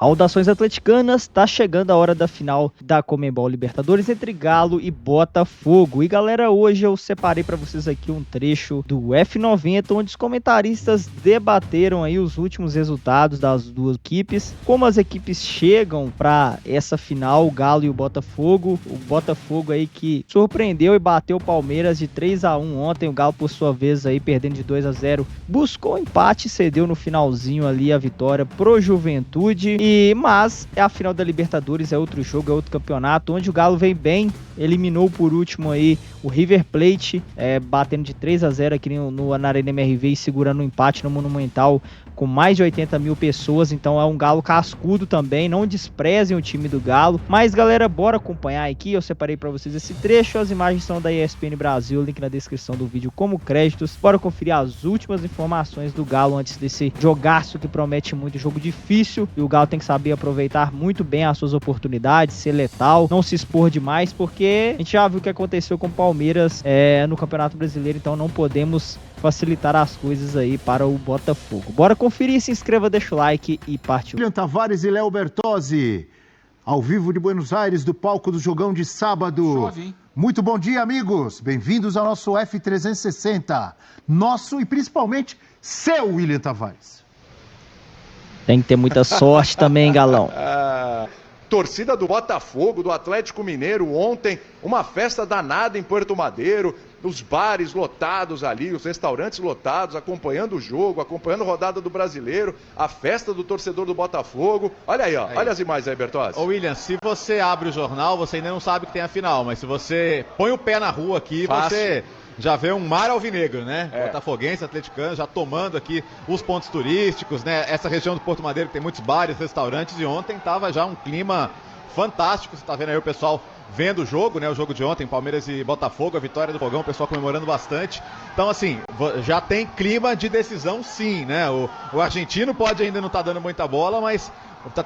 Saudações atleticanas, tá chegando a hora da final da Conmebol Libertadores entre Galo e Botafogo. E galera, hoje eu separei pra vocês aqui um trecho do F90, onde os comentaristas debateram aí os últimos resultados das duas equipes, como as equipes chegam pra essa final, o Galo e o Botafogo. O Botafogo aí que surpreendeu e bateu o Palmeiras de 3-1 ontem, o Galo por sua vez aí perdendo de 2-0, buscou empate e cedeu no finalzinho ali a vitória pro Juventude. Mas é a final da Libertadores, é outro jogo, é outro campeonato, onde o Galo vem bem, eliminou por último aí o River Plate, batendo de 3-0 aqui na Arena MRV e segurando um empate no Monumental com mais de 80 mil pessoas. Então é um Galo cascudo também, não desprezem o time do Galo. Mas galera, bora acompanhar aqui, eu separei pra vocês esse trecho, as imagens são da ESPN Brasil, link na descrição do vídeo como créditos. Bora conferir as últimas informações do Galo antes desse jogaço que promete muito, jogo difícil, e o Galo tem que saber aproveitar muito bem as suas oportunidades, ser letal, não se expor demais, porque a gente já viu o que aconteceu com o Palmeiras no Campeonato Brasileiro, então não podemos facilitar as coisas aí para o Botafogo. Bora conferir, se inscreva, deixa o like e partiu. William Tavares e Léo Bertozzi, ao vivo de Buenos Aires, do palco do jogão de sábado. Chove, hein? Muito bom dia, amigos. Bem-vindos ao nosso F360. Nosso e principalmente seu, William Tavares. Tem que ter muita sorte também, Galão. Torcida do Botafogo, do Atlético Mineiro, ontem, uma festa danada em Puerto Madeiro, os bares lotados ali, os restaurantes lotados, acompanhando o jogo, acompanhando a rodada do Brasileiro, a festa do torcedor do Botafogo. Olha aí, ó, olha as imagens aí, Bertozzi. Ô William, se você abre o jornal, você ainda não sabe que tem a final, mas se você põe o pé na rua aqui, Fácil. Você já vê um mar alvinegro, né? Botafoguense, atleticano, já tomando aqui os pontos turísticos, né? Essa região do Porto Madeiro que tem muitos bares, restaurantes, e ontem tava já um clima fantástico. Você tá vendo aí o pessoal vendo o jogo, né? O jogo de ontem, Palmeiras e Botafogo, a vitória do Fogão, o pessoal comemorando bastante. Então, assim, já tem clima de decisão, sim, né? O argentino pode ainda não estar dando muita bola, mas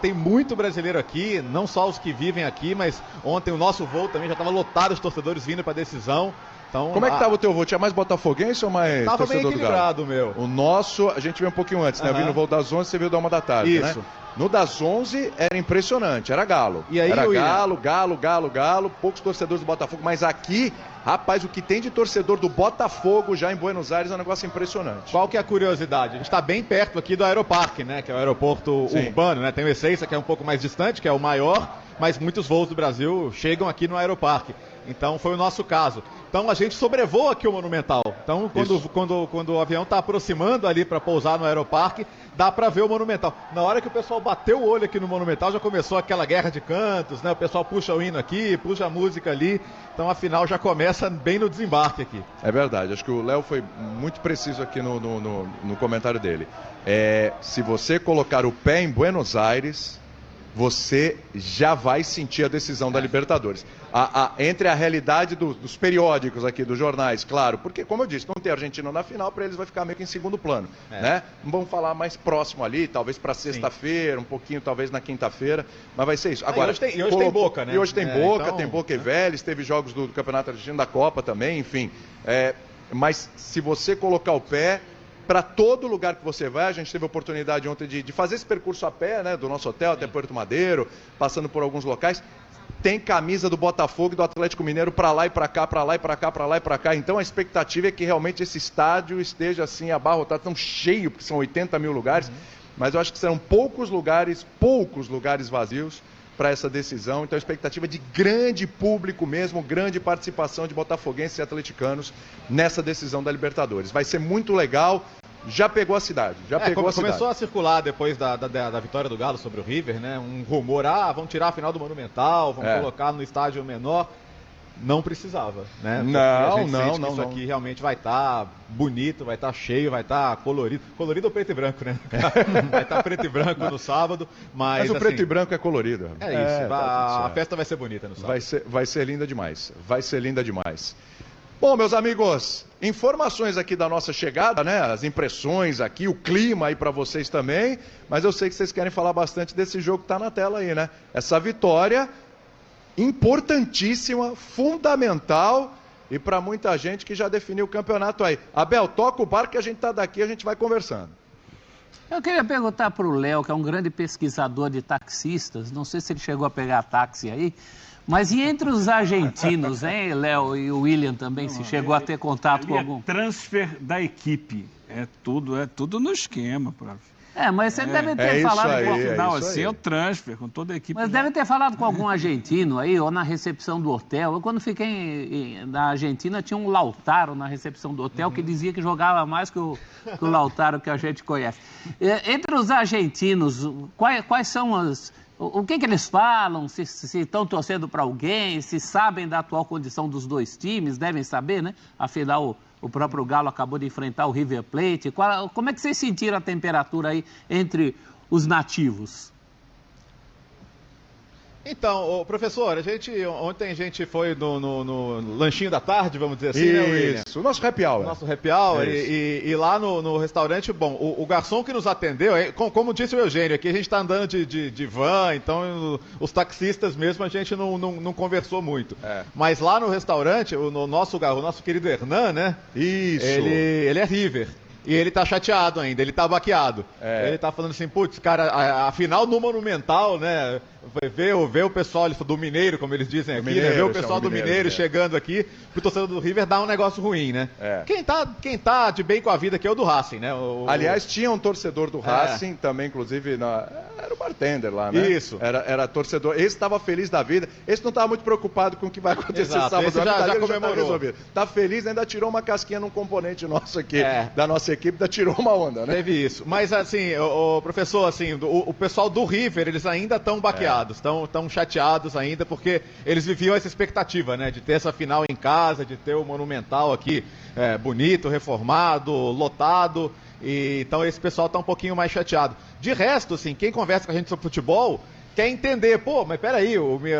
tem muito brasileiro aqui, não só os que vivem aqui, mas ontem o nosso voo também já estava lotado, os torcedores vindo para a decisão. Então, como é que tava o teu voo? Tinha mais botafoguense ou mais tava torcedor bem do Galo? equilibrado, meu. O nosso, a gente veio um pouquinho antes, né? Eu vim no voo das 11, você veio da 1 da tarde, Isso. né? No das 11 era impressionante, era Galo. E aí, era William? Galo, poucos torcedores do Botafogo, mas aqui, rapaz, o que tem de torcedor do Botafogo já em Buenos Aires é um negócio impressionante. Qual que é a curiosidade? A gente está bem perto aqui do Aeroparque, né? Que é o aeroporto urbano, né? Tem o Ezeiza, que é um pouco mais distante, que é o maior, mas muitos voos do Brasil chegam aqui no Aeroparque. Então foi o nosso caso. Então a gente sobrevoa aqui o Monumental. Então quando o avião está aproximando ali para pousar no Aeroparque, dá para ver o Monumental. Na hora que o pessoal bateu o olho aqui no Monumental, já começou aquela guerra de cantos, né? O pessoal puxa o hino aqui, puxa a música ali. Então a final já começa bem no desembarque aqui. É verdade, acho que o Léo foi muito preciso aqui no comentário dele. Se você colocar o pé em Buenos Aires, você já vai sentir a decisão da Libertadores. Entre a realidade dos periódicos aqui, dos jornais, claro, porque, como eu disse, não tem argentino na final, para eles vai ficar meio que em segundo plano, né? Vamos falar mais próximo ali, talvez para sexta-feira, um pouquinho talvez na quinta-feira, mas vai ser isso. Agora, hoje tem Boca, né? E hoje tem Boca, então... tem Boca e Vélez, teve jogos do Campeonato Argentino, da Copa também, enfim. Mas se você colocar o pé, para todo lugar que você vai, a gente teve a oportunidade ontem de fazer esse percurso a pé, né, do nosso hotel até Puerto Madeiro, passando por alguns locais, tem camisa do Botafogo e do Atlético Mineiro para lá e para cá, para lá e para cá, para lá e para cá. Então a expectativa é que realmente esse estádio esteja assim abarrotado, tão cheio, porque são 80 mil lugares, mas eu acho que serão poucos lugares vazios para essa decisão. Então a expectativa de grande público mesmo, grande participação de botafoguenses e atleticanos nessa decisão da Libertadores. Vai ser muito legal. Já pegou a cidade, Começou a circular depois da vitória do Galo sobre o River, né? Um rumor, vão tirar a final do Monumental, vão colocar no estádio menor. Não precisava, né? Não. Isso aqui realmente vai estar bonito, vai estar cheio, vai estar colorido. Colorido ou preto e branco, né? Vai estar preto e branco no sábado, mas o preto e branco é colorido. É isso, a festa vai ser bonita no sábado. Vai ser linda demais, Bom, meus amigos, informações aqui da nossa chegada, né? As impressões aqui, o clima aí para vocês também, mas eu sei que vocês querem falar bastante desse jogo que tá na tela aí, né? Essa vitória importantíssima, fundamental e para muita gente que já definiu o campeonato aí. Abel, toca o barco que a gente tá daqui, a gente vai conversando. Eu queria perguntar para o Léo, que é um grande pesquisador de taxistas, não sei se ele chegou a pegar táxi aí, mas e entre os argentinos, hein, Léo e o William também, se chegou a ter contato com algum? Transfer da equipe, é tudo no esquema, prof. Mas você deve ter falado com o final, assim, é o transfer, com toda a equipe. Mas deve ter falado com algum argentino aí, ou na recepção do hotel. Eu, quando fiquei na Argentina, tinha um Lautaro na recepção do hotel que dizia que jogava mais que o Lautaro que a gente conhece. Entre os argentinos, quais são o que eles falam? Se estão torcendo para alguém, se sabem da atual condição dos dois times, devem saber, né? Afinal, o próprio Galo acabou de enfrentar o River Plate. Como é que vocês sentiram a temperatura aí entre os nativos? Então, professor, ontem a gente foi no lanchinho da tarde, vamos dizer assim, né, William? Isso, o nosso happy hour. Nosso happy hour, e lá no restaurante, bom, o garçom que nos atendeu, como disse o Eugênio, aqui a gente está andando de van, então os taxistas mesmo a gente não conversou muito. Mas lá no restaurante, o nosso querido Hernan, né? Isso. Ele é River. E ele tá chateado ainda, ele tá baqueado. Ele tá falando assim, putz, cara, a final no Monumental, né? Ver o pessoal do Mineiro, como eles dizem aqui, né? Ver o pessoal do Mineiro chegando aqui, pro torcedor do River dá um negócio ruim, né? Quem tá de bem com a vida aqui é o do Racing, né? Aliás, tinha um torcedor do Racing também, inclusive, era o bartender lá, né? Isso. Era torcedor. Esse estava feliz da vida. Esse não estava muito preocupado com o que vai acontecer sábado. Esse já comemorou. Tá feliz, ainda tirou uma casquinha num componente nosso aqui, da nossa equipe, ainda tirou uma onda, né? Teve isso. Mas, assim, o professor, assim, o pessoal do River, eles ainda estão baqueados, estão chateados ainda, porque eles viviam essa expectativa, né? De ter essa final em casa, de ter o Monumental aqui bonito, reformado, lotado. Então esse pessoal tá um pouquinho mais chateado. De resto, assim, quem conversa com a gente sobre futebol quer entender, mas peraí,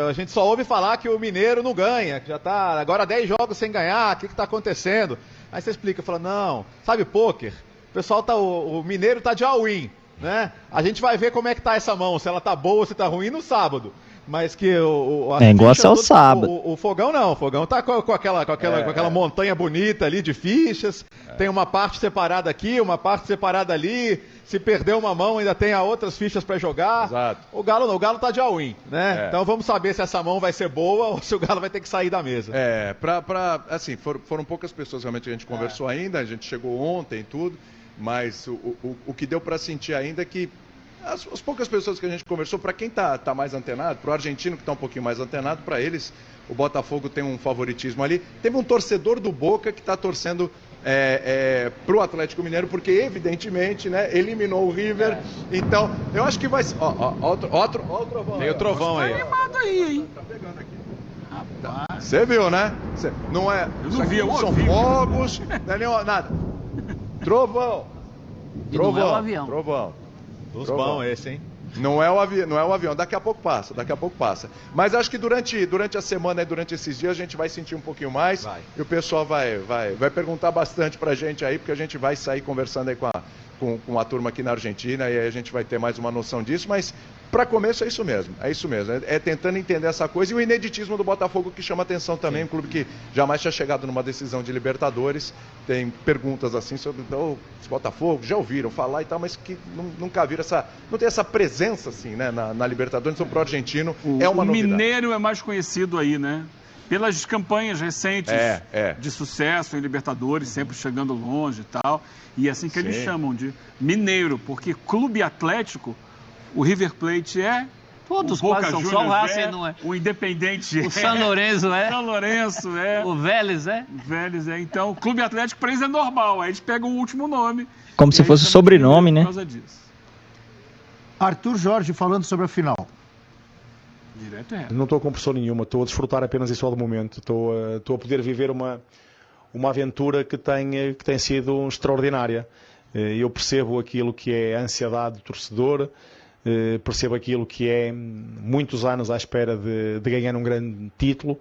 a gente só ouve falar que o Mineiro não ganha, que já tá agora 10 jogos sem ganhar, o que tá acontecendo? Aí você explica, fala, não, sabe pôquer? O pessoal o Mineiro tá de all-in, né? A gente vai ver como é que tá essa mão, se ela tá boa ou se tá ruim no sábado. Mas que negócio é o sábado. O Fogão não, o Fogão tá com aquela montanha bonita ali de fichas, tem uma parte separada aqui, uma parte separada ali, se perder uma mão ainda tem outras fichas para jogar. Exato. O Galo tá de all-in, né? Então vamos saber se essa mão vai ser boa ou se o Galo vai ter que sair da mesa. Assim, foram poucas pessoas realmente que a gente conversou ainda, a gente chegou ontem e tudo, mas o que deu para sentir ainda é que as poucas pessoas que a gente conversou, para quem tá mais antenado, para o argentino que está um pouquinho mais antenado, para eles o Botafogo tem um favoritismo ali. Teve um torcedor do Boca que está torcendo para o Atlético Mineiro, porque evidentemente, né, eliminou o River. Então, eu acho que vai ser... Outro trovão. Meio trovão aí. Tá animado aí, hein? Tá pegando aqui. Você viu, né? Não é... Eu não vi, eu são ouvi. fogos, não é nem nada. Trovão. Não é o avião. Trovão. Dos bons esse, hein? Não é o avião, daqui a pouco passa. Mas acho que durante a semana e durante esses dias a gente vai sentir um pouquinho mais. E o pessoal vai perguntar bastante pra gente aí, porque a gente vai sair conversando aí com a turma aqui na Argentina e aí a gente vai ter mais uma noção disso, mas para começo é isso mesmo, é tentando entender essa coisa e o ineditismo do Botafogo que chama atenção também. Um clube que jamais tinha chegado numa decisão de Libertadores, tem perguntas assim sobre esse Botafogo, já ouviram falar e tal, mas que nunca viram não tem essa presença assim, né, na Libertadores. Então pro argentino é uma novidade. O Mineiro é mais conhecido aí, né? Pelas campanhas recentes de sucesso em Libertadores, sempre chegando longe e tal. E é assim que eles chamam de Mineiro, porque Clube Atlético, o River Plate todos o Boca quase são, Juniors só o Racing não é. O Independente o São Lourenço São Lourenço o Vélez O Vélez Então, o Clube Atlético para eles é normal, aí eles pegam o último nome. Como se fosse o sobrenome, né? Por causa disso. Arthur Jorge falando sobre a final. Direto e reto. Não estou com pressão nenhuma, estou a desfrutar apenas isso do momento. Estou a poder viver uma aventura que tem sido extraordinária. Eu percebo aquilo que é a ansiedade do torcedor, percebo aquilo que é muitos anos à espera de ganhar um grande título,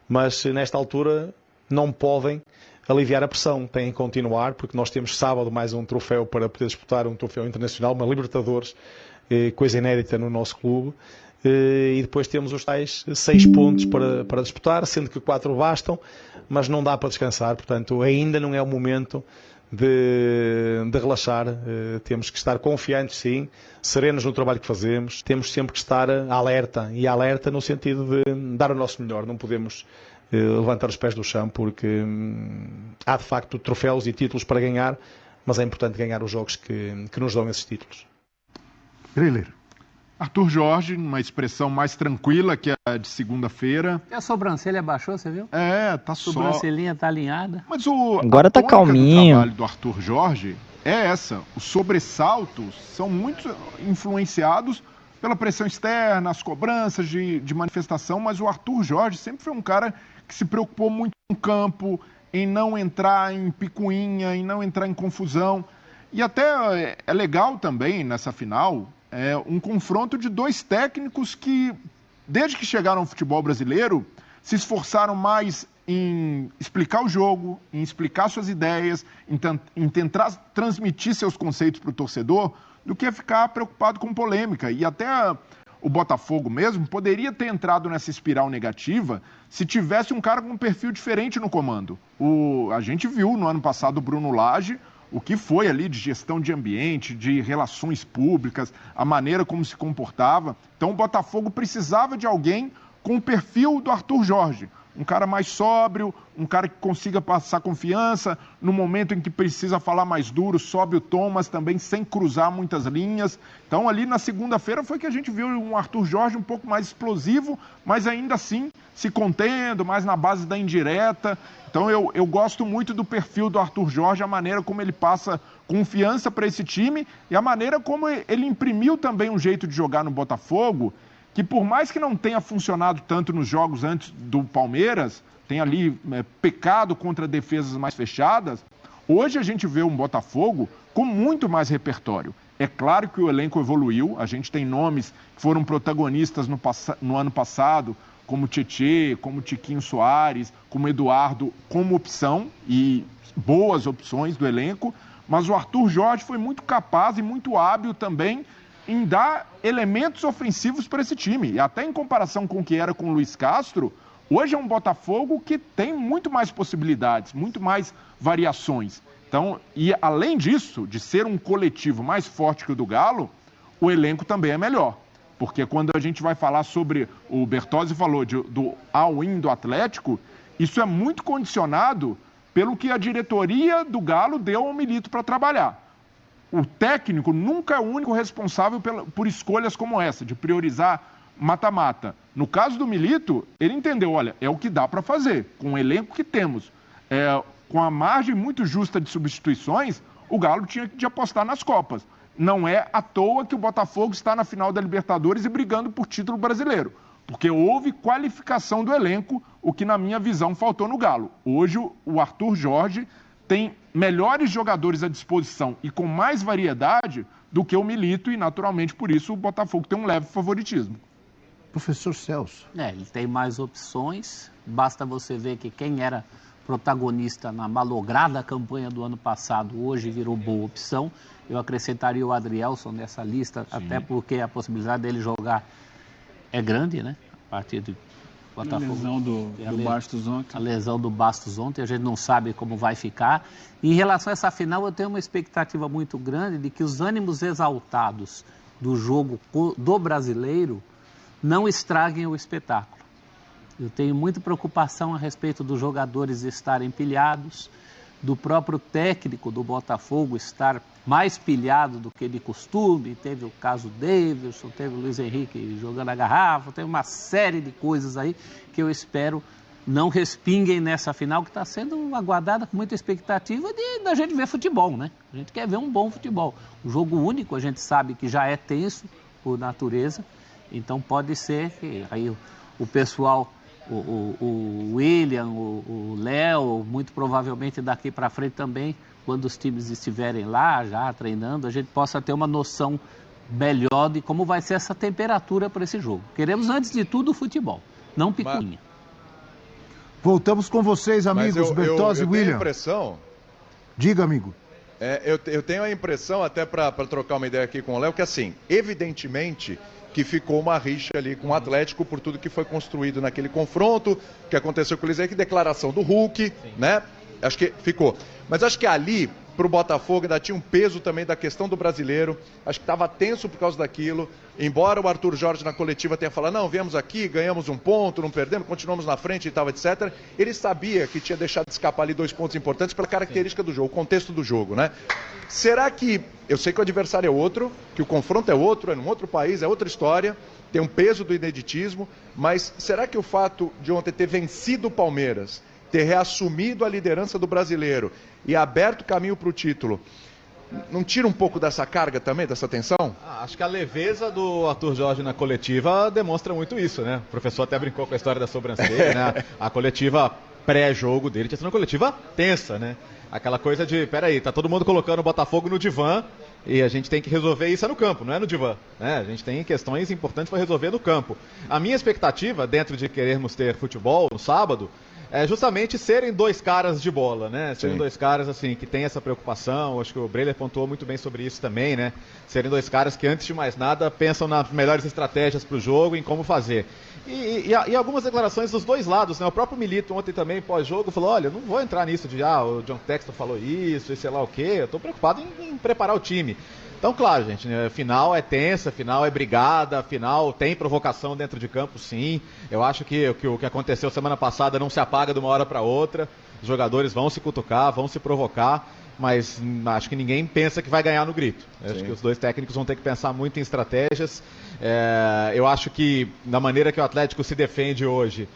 mas nesta altura não podem aliviar a pressão, têm que continuar, porque nós temos sábado mais um troféu para poder disputar, um troféu internacional, uma Libertadores, coisa inédita no nosso clube. E depois temos os tais 6 pontos para disputar, sendo que 4 bastam, mas não dá para descansar, portanto ainda não é o momento de relaxar, temos que estar confiantes, sim, serenos no trabalho que fazemos, temos sempre que estar alerta, e alerta no sentido de dar o nosso melhor, não podemos levantar os pés do chão, porque há de facto troféus e títulos para ganhar, mas é importante ganhar os jogos que nos dão esses títulos. Trailer. Arthur Jorge, uma expressão mais tranquila que a de segunda-feira. E a sobrancelha baixou, você viu? Tá só. A sobrancelhinha tá alinhada. Mas agora tá calminho. O trabalho do Arthur Jorge é essa. Os sobressaltos são muito influenciados pela pressão externa, as cobranças de manifestação, mas o Arthur Jorge sempre foi um cara que se preocupou muito com o campo, em não entrar em picuinha, em não entrar em confusão. E até é legal também, nessa final, um confronto de dois técnicos que, desde que chegaram ao futebol brasileiro, se esforçaram mais em explicar o jogo, em explicar suas ideias, em tentar transmitir seus conceitos para o torcedor, do que ficar preocupado com polêmica. E até o Botafogo mesmo poderia ter entrado nessa espiral negativa se tivesse um cara com um perfil diferente no comando. A gente viu no ano passado o Bruno Lage, o que foi ali de gestão de ambiente, de relações públicas, a maneira como se comportava. Então o Botafogo precisava de alguém com o perfil do Arthur Jorge. Um cara mais sóbrio, um cara que consiga passar confiança, no momento em que precisa falar mais duro, sobe o tom, mas também sem cruzar muitas linhas. Então ali na segunda-feira foi que a gente viu um Arthur Jorge um pouco mais explosivo, mas ainda assim se contendo, mais na base da indireta. Então eu gosto muito do perfil do Arthur Jorge, a maneira como ele passa confiança para esse time e a maneira como ele imprimiu também um jeito de jogar no Botafogo, que por mais que não tenha funcionado tanto nos jogos antes do Palmeiras, tem ali pecado contra defesas mais fechadas, hoje a gente vê um Botafogo com muito mais repertório. É claro que o elenco evoluiu, a gente tem nomes que foram protagonistas no ano passado, como Tietê, como Tiquinho Soares, como Eduardo, como opção e boas opções do elenco, mas o Arthur Jorge foi muito capaz e muito hábil também em dar elementos ofensivos para esse time. E até em comparação com o que era com o Luiz Castro, hoje é um Botafogo que tem muito mais possibilidades, muito mais variações. Então, e além disso, de ser um coletivo mais forte que o do Galo, o elenco também é melhor. Porque quando a gente vai falar sobre, o Bertozzi falou do all-in do Atlético, isso é muito condicionado pelo que a diretoria do Galo deu ao Milito para trabalhar. O técnico nunca é o único responsável por escolhas como essa, de priorizar mata-mata. No caso do Milito, ele entendeu, olha, é o que dá para fazer, com o elenco que temos. Com a margem muito justa de substituições, o Galo tinha de apostar nas Copas. Não é à toa que o Botafogo está na final da Libertadores e brigando por título brasileiro, porque houve qualificação do elenco, o que na minha visão faltou no Galo. Hoje o Arthur Jorge tem melhores jogadores à disposição e com mais variedade do que o Milito e, naturalmente, por isso o Botafogo tem um leve favoritismo. Professor Celso. Ele tem mais opções, basta você ver que quem era protagonista na malograda campanha do ano passado, hoje virou boa opção. Eu acrescentaria o Adrielson nessa lista, sim, até porque a possibilidade dele jogar é grande, né? A partir de Botafogo. A lesão do Bastos ontem. A lesão do Bastos ontem, a gente não sabe como vai ficar. E em relação a essa final, eu tenho uma expectativa muito grande de que os ânimos exaltados do jogo do brasileiro não estraguem o espetáculo. Eu tenho muita preocupação a respeito dos jogadores estarem pilhados, do próprio técnico do Botafogo estar mais pilhado do que de costume. Teve o caso Davidson, teve o Luiz Henrique jogando a garrafa, tem uma série de coisas aí que eu espero não respinguem nessa final, que está sendo aguardada com muita expectativa da gente ver futebol, né? A gente quer ver um bom futebol. O jogo único a gente sabe que já é tenso por natureza, então pode ser que aí o pessoal, o William, o Léo, muito provavelmente daqui para frente também, quando os times estiverem lá já treinando, a gente possa ter uma noção melhor de como vai ser essa temperatura para esse jogo. Queremos, antes de tudo, o futebol, não picuinha. Voltamos com vocês, amigos, Bertozzi e William. Tenho a impressão... Diga, amigo. Eu tenho a impressão, até para trocar uma ideia aqui com o Léo, que assim, evidentemente que ficou uma rixa ali com o Atlético por tudo que foi construído naquele confronto, que aconteceu com o Luiz Henrique, declaração do Hulk, né? Acho que ficou. Mas acho que ali para o Botafogo, ainda tinha um peso também da questão do brasileiro, acho que estava tenso por causa daquilo, embora o Arthur Jorge na coletiva tenha falado, não, viemos aqui, ganhamos um ponto, não perdemos, continuamos na frente e tal, etc. Ele sabia que tinha deixado de escapar ali 2 pontos importantes pela característica do jogo, o contexto do jogo, né? Será que, eu sei que o adversário é outro, que o confronto é outro, é num outro país, é outra história, tem um peso do ineditismo, mas será que o fato de ontem ter vencido o Palmeiras, ter reassumido a liderança do brasileiro e aberto caminho para o título, não tira um pouco dessa carga também, dessa tensão? Acho que a leveza do Arthur Jorge na coletiva demonstra muito isso, né? O professor até brincou com a história da sobrancelha, né? A coletiva pré-jogo dele tinha sido uma coletiva tensa, né? Aquela coisa de, peraí, tá todo mundo colocando o Botafogo no divã e a gente tem que resolver isso no campo, não é no divã, né? A gente tem questões importantes para resolver no campo. A minha expectativa, dentro de querermos ter futebol no sábado, é justamente serem 2 caras de bola, né? Serem 2 caras, assim, que tem essa preocupação. Acho que o Breler pontuou muito bem sobre isso também, né? Serem 2 caras que, antes de mais nada, pensam nas melhores estratégias para o jogo e em como fazer. E algumas declarações dos 2 lados, né? O próprio Milito ontem também, pós-jogo, falou, olha, não vou entrar nisso de, o John Textor falou isso e sei lá o quê. Eu tô preocupado em preparar o time. Então, claro, gente, né, final é tensa, final é brigada, final tem provocação dentro de campo, sim. Eu acho que o que aconteceu semana passada não se apaga de uma hora para outra. Os jogadores vão se cutucar, vão se provocar, mas acho que ninguém pensa que vai ganhar no grito. Acho que os 2 técnicos vão ter que pensar muito em estratégias. Eu acho que, da maneira que o Atlético se defende hoje,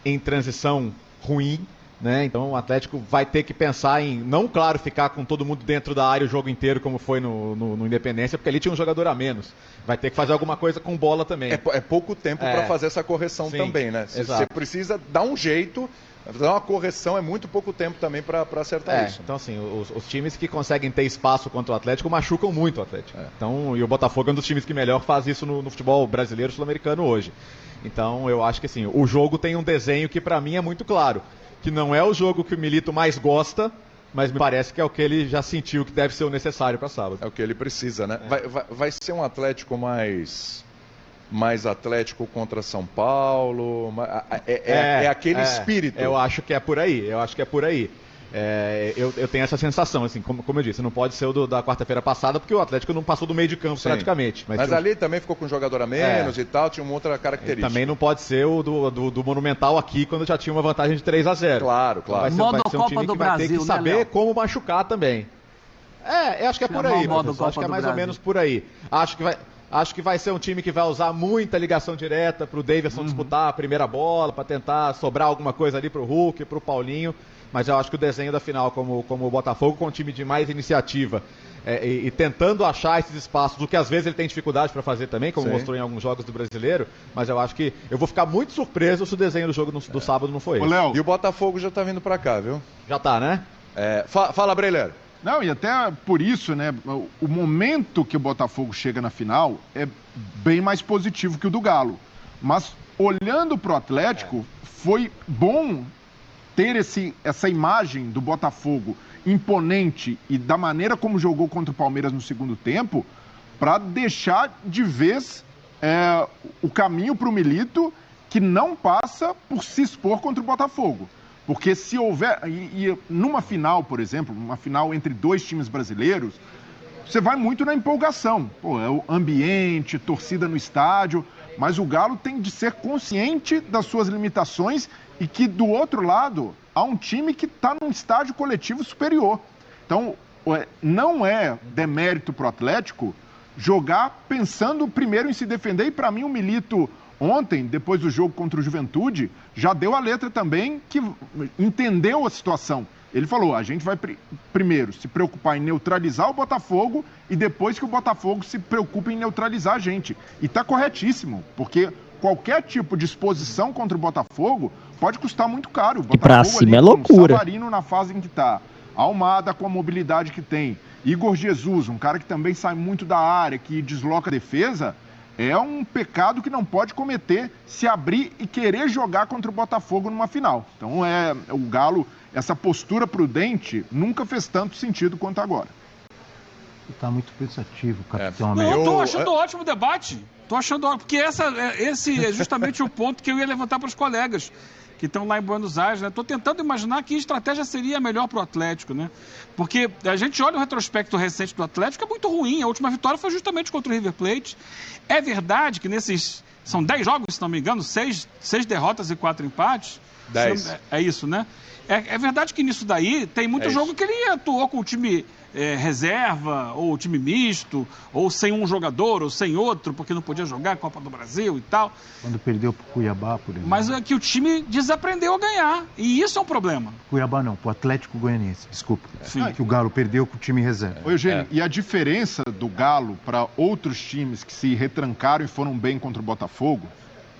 em transição ruim, né? Então o Atlético vai ter que pensar em, não, claro, ficar com todo mundo dentro da área o jogo inteiro, como foi no Independência, porque ali tinha um jogador a menos. Vai ter que fazer alguma coisa com bola também. É pouco tempo para fazer essa correção também, né? Você precisa dar um jeito, dar uma correção, é muito pouco tempo também para acertar isso. Então, assim, os times que conseguem ter espaço contra o Atlético machucam muito o Atlético. Então, e o Botafogo é um dos times que melhor faz isso no futebol brasileiro sul-americano hoje. Então, eu acho que assim, o jogo tem um desenho que para mim é muito claro. Que não é o jogo que o Milito mais gosta, mas me parece que é o que ele já sentiu que deve ser o necessário para sábado. É o que ele precisa, né? Vai ser um Atlético mais Atlético contra São Paulo? É aquele espírito. Eu acho que é por aí, eu tenho essa sensação, assim, como eu disse, não pode ser o da quarta-feira passada, porque o Atlético não passou do meio de campo praticamente. Mas ali também ficou com um jogador a menos e tal, tinha uma outra característica. Também não pode ser o do Monumental aqui, quando já tinha uma vantagem de 3-0. Claro. Então vai ser um time que vai ter que saber como machucar também. Eu acho que é por aí, acho que é mais ou menos por aí. Acho que vai ser um time que vai usar muita ligação direta pro Davidson disputar a primeira bola, para tentar sobrar alguma coisa ali pro Hulk, pro Paulinho. Mas eu acho que o desenho da final, como o Botafogo, com um time de mais iniciativa e tentando achar esses espaços, o que às vezes ele tem dificuldade para fazer também, como mostrou em alguns jogos do Brasileiro, mas eu acho que eu vou ficar muito surpreso se o desenho do jogo do sábado não for esse. E o Botafogo já tá vindo para cá, viu? Já tá, né? Fala, Breler. Não, e até por isso, né, o momento que o Botafogo chega na final é bem mais positivo que o do Galo. Mas, olhando pro Atlético, foi bom ter essa imagem do Botafogo imponente e da maneira como jogou contra o Palmeiras no segundo tempo, para deixar de vez o caminho para o Milito, que não passa por se expor contra o Botafogo. Porque se houver, e numa final, por exemplo, uma final entre 2 times brasileiros, você vai muito na empolgação. É o ambiente, torcida no estádio, mas o Galo tem de ser consciente das suas limitações e que, do outro lado, há um time que está num estágio coletivo superior. Então, não é demérito para o Atlético jogar pensando primeiro em se defender. E, para mim, o Milito, ontem, depois do jogo contra o Juventude, já deu a letra também, que entendeu a situação. Ele falou, a gente vai primeiro se preocupar em neutralizar o Botafogo e depois que o Botafogo se preocupe em neutralizar a gente. E está corretíssimo, porque qualquer tipo de exposição contra o Botafogo pode custar muito caro. O Botafogo, e pra cima é loucura. O Savarino na fase em que está, Almada com a mobilidade que tem, Igor Jesus, um cara que também sai muito da área, que desloca a defesa, é um pecado que não pode cometer se abrir e querer jogar contra o Botafogo numa final. Então, o Galo, essa postura prudente, nunca fez tanto sentido quanto agora. Está muito pensativo, capitão América. Eu estou achando ótimo o debate. Estou achando ótimo, porque esse é justamente o ponto que eu ia levantar para os colegas. que estão lá em Buenos Aires, né? Estou tentando imaginar que estratégia seria melhor para o Atlético, né? Porque a gente olha o retrospecto recente do Atlético, é muito ruim. A última vitória foi justamente contra o River Plate. É verdade que nesses... São 10 jogos, se não me engano, 6 derrotas e 4 empates. 10. É isso, né? É verdade que nisso daí tem muito jogo que ele atuou com o time reserva, ou time misto, ou sem um jogador, ou sem outro, porque não podia jogar a Copa do Brasil e tal. Quando perdeu pro Cuiabá, por exemplo. Mas é que o time desaprendeu a ganhar, e isso é um problema. Cuiabá não, pro Atlético Goianiense, desculpa. Sim. Que o Galo perdeu com o time reserva. Ô, Eugênio, e a diferença do Galo para outros times que se retrancaram e foram bem contra o Botafogo,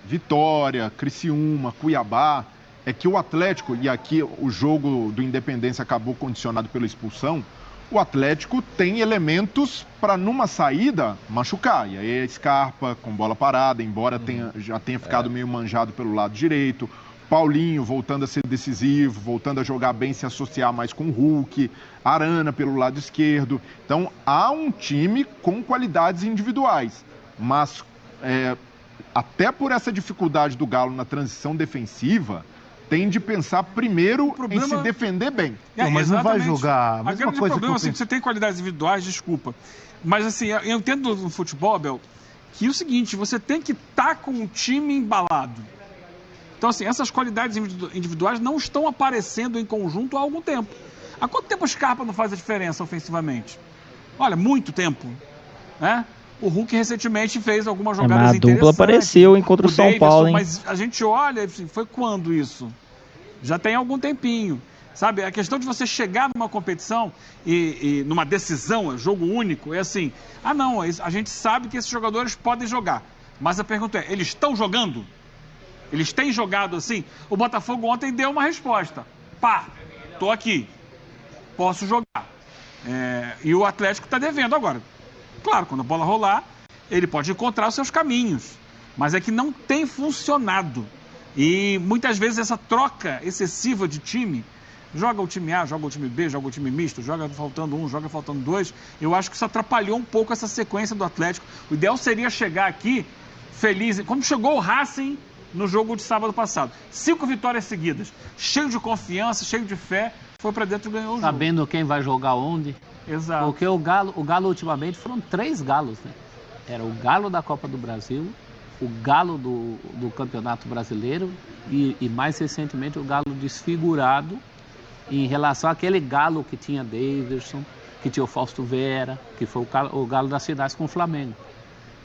Vitória, Criciúma, Cuiabá, é que o Atlético, e aqui o jogo do Independência acabou condicionado pela expulsão, o Atlético tem elementos para numa saída machucar. E aí a Scarpa com bola parada, embora já tenha ficado meio manjado pelo lado direito. Paulinho voltando a ser decisivo, voltando a jogar bem, se associar mais com o Hulk. Arana pelo lado esquerdo. Então há um time com qualidades individuais. Mas até por essa dificuldade do Galo na transição defensiva, tem de pensar primeiro em se defender bem. Mas não vai jogar a mesma coisa. O problema é que você tem qualidades individuais, desculpa. Mas assim, eu entendo no futebol, Abel, que é o seguinte, você tem que estar com um time embalado. Então assim, essas qualidades individuais não estão aparecendo em conjunto há algum tempo. Há quanto tempo o Scarpa não faz a diferença ofensivamente? Olha, muito tempo, né? O Hulk recentemente fez algumas jogadas interessantes. A dupla apareceu contra o São Paulo, hein? Mas a gente olha, assim, foi quando isso? Já tem algum tempinho, sabe? A questão de você chegar numa competição e numa decisão, jogo único, é assim, não, a gente sabe que esses jogadores podem jogar, mas a pergunta é, eles estão jogando? Eles têm jogado assim? O Botafogo ontem deu uma resposta, tô aqui, posso jogar. E o Atlético está devendo agora. Claro, quando a bola rolar, ele pode encontrar os seus caminhos, mas é que não tem funcionado. E muitas vezes essa troca excessiva de time, joga o time A, joga o time B, joga o time misto, joga faltando um, joga faltando dois, eu acho que isso atrapalhou um pouco essa sequência do Atlético. O ideal seria chegar aqui feliz, como chegou o Racing no jogo de sábado passado. 5 vitórias seguidas, cheio de confiança, cheio de fé, foi para dentro e ganhou o jogo. Sabendo quem vai jogar onde. Exato. Porque o Galo ultimamente foram 3 galos, né? Era o Galo da Copa do Brasil, o Galo do Campeonato Brasileiro e mais recentemente o Galo desfigurado em relação àquele Galo que tinha Davidson, que tinha o Fausto Vera, que foi o Galo das finais com o Flamengo.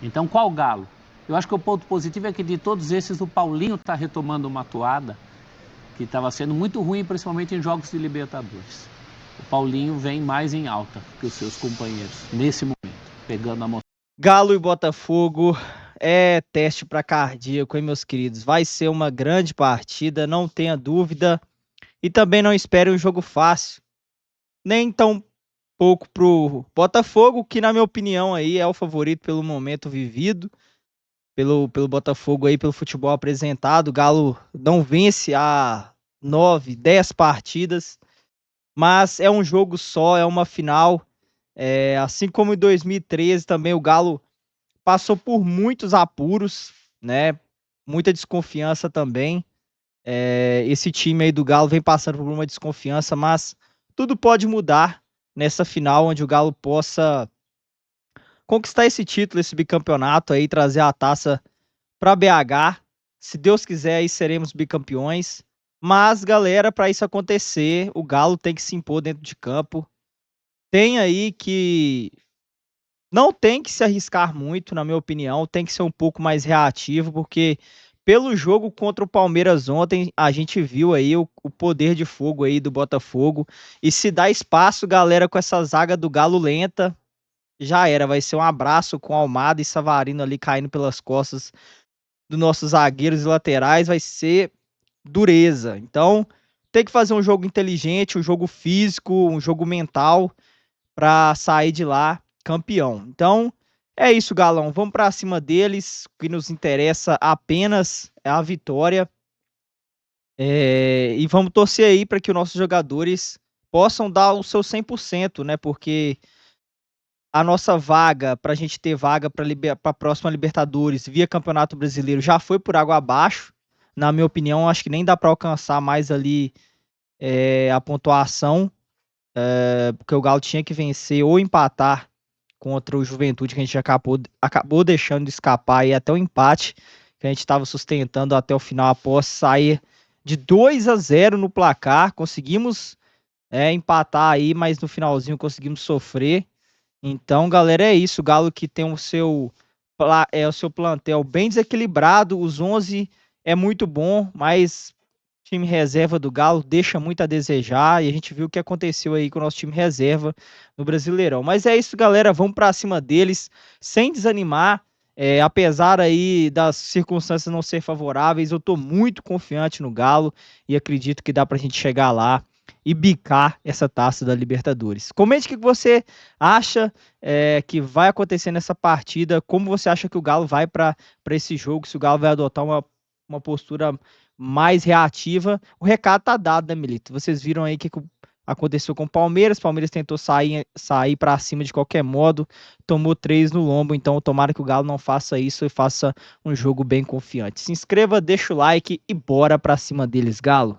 Então qual Galo? Eu acho que o ponto positivo é que de todos esses o Paulinho está retomando uma atuada que estava sendo muito ruim, principalmente em jogos de Libertadores. O Paulinho vem mais em alta que os seus companheiros, nesse momento, pegando a moção. Galo e Botafogo é teste para cardíaco, hein, meus queridos? Vai ser uma grande partida, não tenha dúvida. E também não espere um jogo fácil. Nem tão pouco pro Botafogo, que na minha opinião aí é o favorito pelo momento vivido. Pelo Botafogo aí, pelo futebol apresentado. O Galo não vence há 9, 10 partidas. Mas é um jogo só, é uma final. Assim como em 2013 também o Galo passou por muitos apuros, né? Muita desconfiança também. Esse time aí do Galo vem passando por uma desconfiança, mas tudo pode mudar nessa final, onde o Galo possa conquistar esse título, esse bicampeonato aí, trazer a taça para BH. Se Deus quiser, aí seremos bicampeões. Mas, galera, para isso acontecer, o Galo tem que se impor dentro de campo. Tem aí que... Não tem que se arriscar muito, na minha opinião. Tem que ser um pouco mais reativo, porque pelo jogo contra o Palmeiras ontem, a gente viu aí o poder de fogo aí do Botafogo. E se dá espaço, galera, com essa zaga do Galo lenta, já era. Vai ser um abraço com Almada e Savarino ali caindo pelas costas dos nossos zagueiros e laterais. Vai ser dureza. Então, tem que fazer um jogo inteligente, um jogo físico, um jogo mental para sair de lá campeão. Então, é isso, Galão. Vamos para cima deles. O que nos interessa apenas é a vitória. E vamos torcer aí para que os nossos jogadores possam dar o seu 100%, né? Porque a nossa vaga, para a gente ter vaga para a próxima Libertadores via Campeonato Brasileiro, já foi por água abaixo. na minha opinião, acho que nem dá para alcançar mais ali a pontuação, porque o Galo tinha que vencer ou empatar contra o Juventude, que a gente acabou deixando escapar aí até o empate, que a gente estava sustentando até o final após sair de 2-0 no placar. Conseguimos empatar aí, mas no finalzinho conseguimos sofrer. Então, galera, é isso. O Galo que tem o seu plantel bem desequilibrado, os 11 é muito bom, mas o time reserva do Galo deixa muito a desejar, e a gente viu o que aconteceu aí com o nosso time reserva no Brasileirão. Mas é isso, galera, vamos para cima deles, sem desanimar. Apesar aí das circunstâncias não ser favoráveis, eu tô muito confiante no Galo e acredito que dá pra gente chegar lá e bicar essa taça da Libertadores. Comente o que você acha que vai acontecer nessa partida, como você acha que o Galo vai para esse jogo, se o Galo vai adotar uma postura mais reativa. O recado tá dado, né, Milito? Vocês viram aí o que aconteceu com o Palmeiras. O Palmeiras tentou sair para cima de qualquer modo, tomou 3 no lombo, então tomara que o Galo não faça isso e faça um jogo bem confiante. Se inscreva, deixa o like e bora para cima deles, Galo.